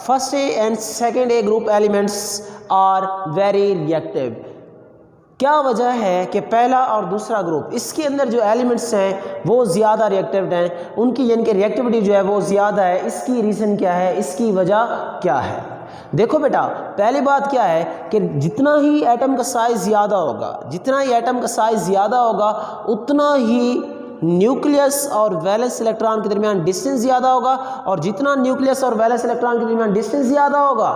First A and second A group elements are very reactive. क्या वजह है कि पहला और दूसरा ग्रुप इसके अंदर जो एलिमेंट्स हैं वो ज़्यादा रिएक्टिव हैं, उनकी यानी कि रिएक्टिविटी जो है वो ज़्यादा है। इसकी रीज़न क्या है, इसकी वजह क्या है? देखो बेटा, पहली बात क्या है कि जितना ही एटम का साइज़ ज़्यादा होगा, जितना ही एटम का साइज़ ज़्यादा होगा, उतना ही न्यूक्लियस और वैलेंस इलेक्ट्रॉन के दरमियान डिस्टेंस ज़्यादा होगा, और जितना न्यूक्लियस और वैलेंस इलेक्ट्रॉन के दरमियान डिस्टेंस ज़्यादा होगा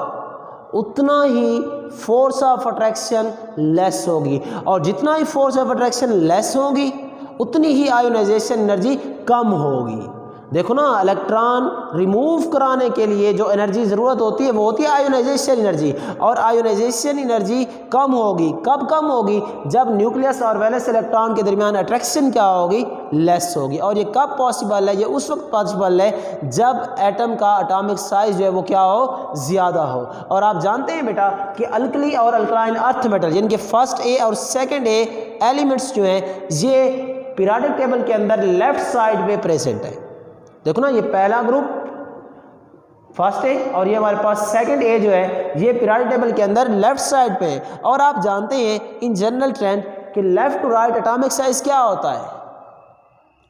उतना ही फोर्स ऑफ अट्रैक्शन लेस होगी, और जितना ही फोर्स ऑफ अट्रैक्शन लेस होगी उतनी ही आयोनाइजेशन एनर्जी कम होगी। देखो ना, इलेक्ट्रॉन रिमूव कराने के लिए जो एनर्जी ज़रूरत होती है वो होती है आयोनाइजेशन एनर्जी, और आयोनाइजेशन एनर्जी कम होगी। कब कम होगी? जब न्यूक्लियस और वैलेंस इलेक्ट्रॉन के दरमियान अट्रैक्शन क्या होगी, लेस होगी। और ये कब पॉसिबल है? ये उस वक्त पॉसिबल है जब एटम का एटॉमिक साइज जो है वो क्या हो, ज़्यादा हो। और आप जानते हैं बेटा कि अल्कली और अल्कलाइन अर्थ मेटल जिनके फर्स्ट ए और सेकेंड ए एलिमेंट्स जो हैं ये पीरियोडिक टेबल के अंदर लेफ्ट साइड पे प्रेजेंट है। देखो ना, ये पहला ग्रुप फर्स्ट ए और ये हमारे पास सेकंड ए जो है ये पीरियोडिक टेबल के अंदर लेफ्ट साइड पे है। और आप जानते हैं इन जनरल ट्रेंड कि left to right atomic size क्या होता है,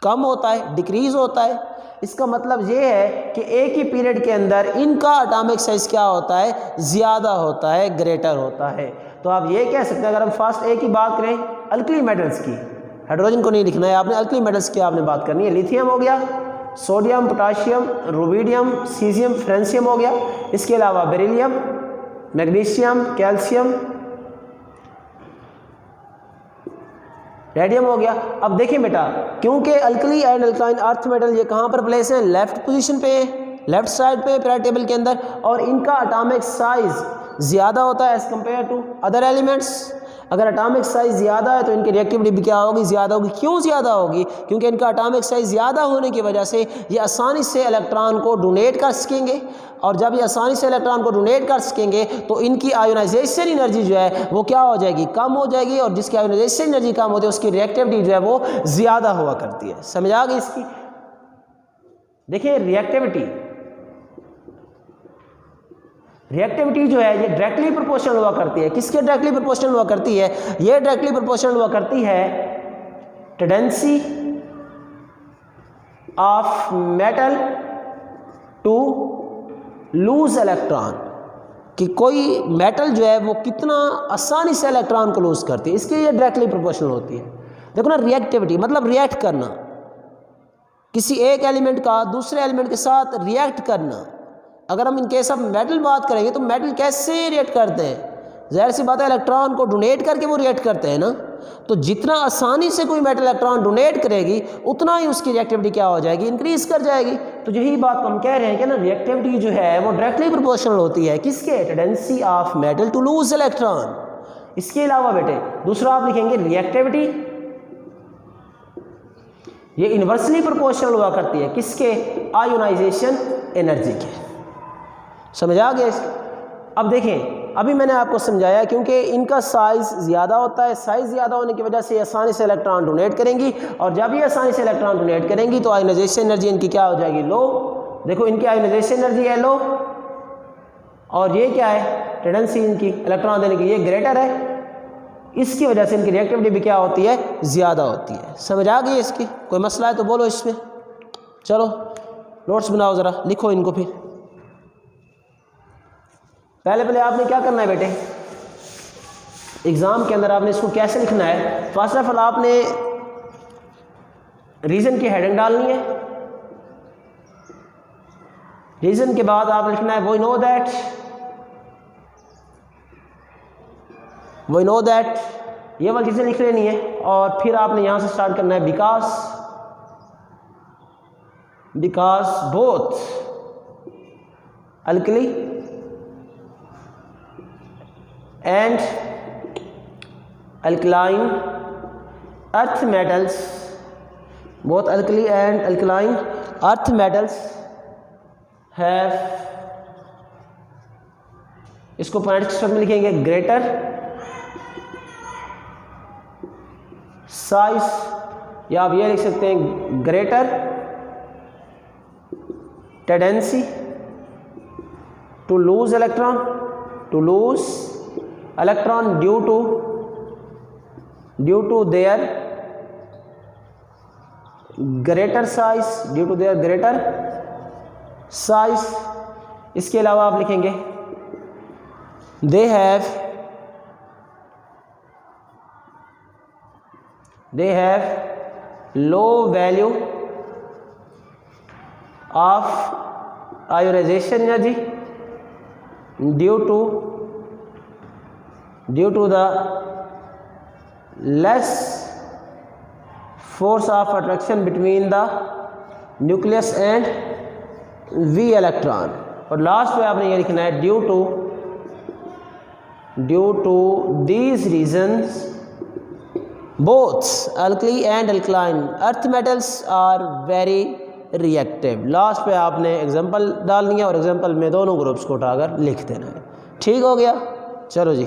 कम होता है, डिक्रीज होता है। इसका मतलब ये है कि एक ही पीरियड के अंदर इनका एटॉमिक साइज क्या होता है, ज़्यादा होता है, ग्रेटर होता है। तो आप ये कह सकते हैं, अगर हम फर्स्ट ए की बात करें अल्कली मेटल्स की, हाइड्रोजन को नहीं लिखना है आपने, अल्कली मेटल्स की आपने बात करनी है। लिथियम हो गया, sodium, potassium, rubidium, caesium, francium हो गया। इसके अलावा बेरिलियम, मैग्नीशियम, कैल्शियम, रेडियम हो गया। अब देखिए बेटा, क्योंकि alkali and alkaline earth metal ये कहाँ पर प्लेस है, लेफ्ट पोजीशन पे है, लेफ्ट साइड पे पीरियोडिक टेबल के अंदर, और इनका एटॉमिक साइज ज़्यादा होता है as compare to other elements. अगर एटॉमिक साइज ज़्यादा है तो इनकी रिएक्टिविटी भी क्या होगी, ज़्यादा होगी। क्यों ज़्यादा होगी? क्योंकि इनका एटॉमिक साइज ज़्यादा होने की वजह से ये आसानी से इलेक्ट्रॉन को डोनेट कर सकेंगे, और जब ये आसानी से इलेक्ट्रॉन को डोनेट कर सकेंगे तो इनकी आयोनाइजेशन एनर्जी जो है वो क्या हो जाएगी, कम हो जाएगी, और जिसकी आयोनाइजेशन एनर्जी कम होती है उसकी रिएक्टिविटी जो है वो ज़्यादा हुआ करती है। समझ आ गई इसकी? देखिए, रिएक्टिविटी जो है ये डायरेक्टली प्रोपोर्शनल हुआ करती है। किसके डायरेक्टली प्रोपोर्शनल हुआ करती है? ये डायरेक्टली प्रोपोर्शनल हुआ करती है tendency of metal to lose electron, कि कोई मेटल जो है वो कितना आसानी से इलेक्ट्रॉन को लूज करती है, इसके ये डायरेक्टली प्रोपोर्शनल होती है। देखो ना, रिएक्टिविटी मतलब रिएक्ट करना, किसी एक एलिमेंट का दूसरे एलिमेंट के साथ रिएक्ट करना। अगर हम इन केस ऑफ मेटल बात करेंगे तो मेटल कैसे रिएक्ट करते हैं? ज़ाहिर सी बात है, इलेक्ट्रॉन को डोनेट करके वो रिएक्ट करते हैं ना। तो जितना आसानी से कोई मेटल इलेक्ट्रॉन डोनेट करेगी उतना ही उसकी रिएक्टिविटी क्या हो जाएगी, इंक्रीज कर जाएगी। तो यही बात हम कह रहे हैं कि ना, रिएक्टिविटी जो है वो डायरेक्टली प्रोपोर्शनल होती है किसके, tendency of metal to lose electron. इसके अलावा बेटे दूसरा आप लिखेंगे रिएक्टिविटी, ये इन्वर्सली प्रोपोर्शनल हुआ करती है किसके, आयोनाइजेशन एनर्जी के। समझ आ गया इसका? अब देखें, अभी मैंने आपको समझाया क्योंकि इनका साइज़ ज़्यादा होता है, साइज़ ज़्यादा होने की वजह से आसानी से इलेक्ट्रॉन डोनेट करेंगी, और जब ये आसानी से इलेक्ट्रॉन डोनेट करेंगी तो आयोनाइजेशन एनर्जी इनकी क्या हो जाएगी, लो। देखो, इनकी आयोनाइजेशन एनर्जी है लो, और ये क्या है, टेंडेंसी इनकी इलेक्ट्रॉन देने की ये ग्रेटर है। इसकी वजह से इनकी रिएक्टिविटी भी क्या होती है, ज़्यादा होती है। समझ आ गई इसकी? कोई मसला है तो बोलो इसमें। चलो नोट्स बनाओ, ज़रा लिखो इनको। फिर पहले आपने क्या करना है बेटे, एग्ज़ाम के अंदर आपने इसको कैसे लिखना है। फर्स्ट ऑफ ऑल आपने रीज़न की हेडिंग डालनी है। रीज़न के बाद आप लिखना है वी नो दैट, ये वाली चीज़ें लिख लेनी है। और फिर आपने यहाँ से स्टार्ट करना है because both alkali and alkaline earth metals, both alkali and alkaline earth metals have, इसको फोनेटिक स्ट्रक्चर में लिखेंगे ग्रेटर साइज, या आप ये लिख सकते हैं greater tendency to lose electron due to their greater size, इसके अलावा आप लिखेंगे they have low value of ionization energy due to the less force of attraction between the nucleus and v electron। और लास्ट में आपने ये लिखना है due to these reasons both alkali and alkaline earth metals are very reactive। Last पे आपने example डालनी है और एग्जांपल में दोनों ग्रुप्स को उठाकर लिख देना है। ठीक हो गया, चलो जी।